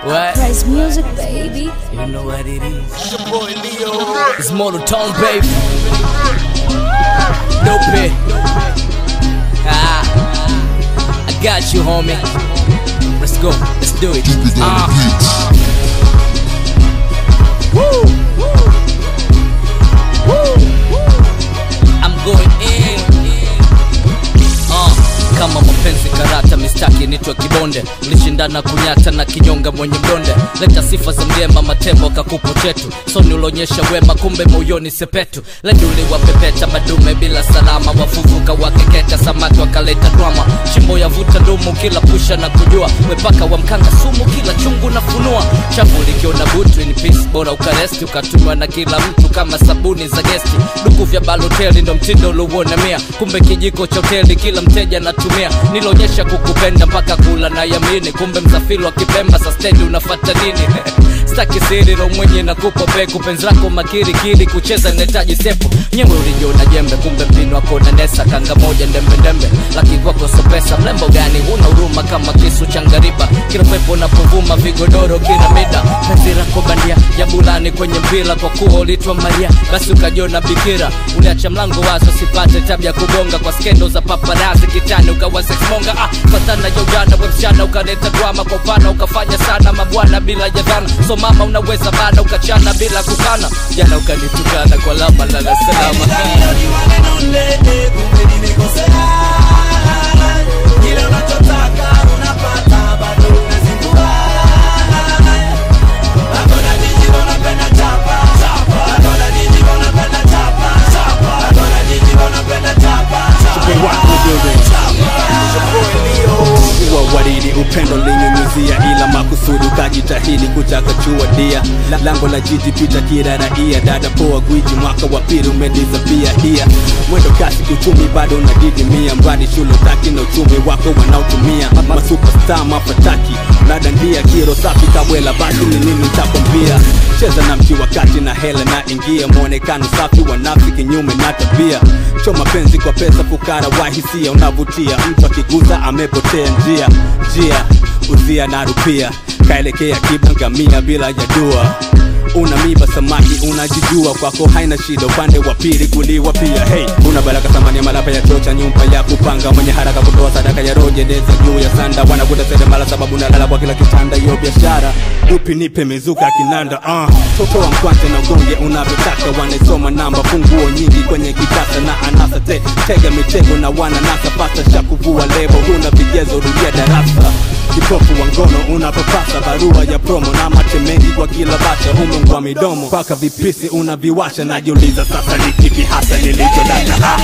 What? Price music, baby. You know what it is. It's your boy Leo. It's Motor Tone, baby. Dope it. I got you, homie. Let's go. Let's do it. Woo. I'm going in. Kama mapenzi karata mistaki nitwa kibonde. Ulishindana kunyata na kinyonga mwenye mdonde. Leta sifa za mgema matembo kakupo chetu. Soni ulonyesha wema kumbe moyoni sepetu. Lendi uliwapepeta madume bila salama. Wafufuka wakeketa samaki wakaleta drama. Shimbo ya vuta ndumu kila pusha na kujua. Wepaka wa mkanga sumu kila chungu na funua. Chafu likiona butu in peace bora ukaresti. Ukatumwa na kila mtu kama sabuni za gesti. Duku vya baloteli ndo mtindo uluona mia. Kumbe kijiko cha hoteli kila mteja natumia. Nilonyesha kukupenda mpaka kula na yamini. Kumbe msafiri wa kipemba sustained unafata nini? Staki siri ro mwenye na kupo peku. Penzi lako makiri kili kucheza netaji sepo. Nyewe ulijiona jembe kumbe mpino wako na nesa. Kanga moja ndembe ndembe laki kwako so pesa. Mlembo gani huna huruma kama kisu changariba. Kila pepo na povuma vigodoro kila mida. Penzi lako bandia ya bulani kwenye mpila. Kwa kuwa ulitwa Maria basi ukajiona bikira. Uliacha mlango wazo sipate tabia kugonga. Kwa skendo za paparazi kitani ukawa sex monga. Fatana ya ujana wemsichana ukaleta drama. Kwa upana ukafanya sana mabwana bila jadhana. So mama unaweza bada ukachana bila kukana. Jana ukanitukana kwa lama lala salama. Kile unachotaka unapata bado unazingua. Hakuna jiji unapenda chapa. Hakuna jiji unapenda chapa. Hakuna jiji unapenda chapa. Waridi upendo linyunyuzia ila makusudi ukajitahidi kuchakachua dia. Lango la jiji pita kila raia. Dada poa gwiji mwaka wa pili umedisapia hia. Mwendo kasi kuchumi bado unadidimia. Mradi shule utaki na uchumi wako wanaotumia. Masuperstar mafataki unadandia kiro safi kabwela basi ni nini nitakwambia. Cheza na mchi wakati na hela na ingia. Mwonekano safi wa nafsi kinyume na tabia. Choma penzi kwa pesa fukara wa hisia. Unavutia mtu akiguza amepotea njia. Uzia na rupia. Kaelekea kibangamia bila ya dua. Una miba samaki unajijua. Kwako haina shida upande wa pili kuliwa pia. Hey, una baraka samani ya malapa ya chocha nyumba ya kupanga. Mwenye haraka kutoa sadaka ya roje deza juu ya sanda. Wanakuta sede mala sababu nalala kwa kila kitanda. Yo biashara dupi nipe mezuka kinanda. Totoa mkwante na ugonge unavyotaka. Wanaisoma namba funguo nyingi kwenye kitasa. Na anasa tega mitego na wananasa. Pata shakuvua lebo huna vigezo rudia darasa. Kipofu wa ngono unapopasa barua ya promo. Na mate mengi kwa kila basha humu kwa midomo. Paka vipisi unaviwasha najiuliza sasa ni kipi hasa nilicho dada.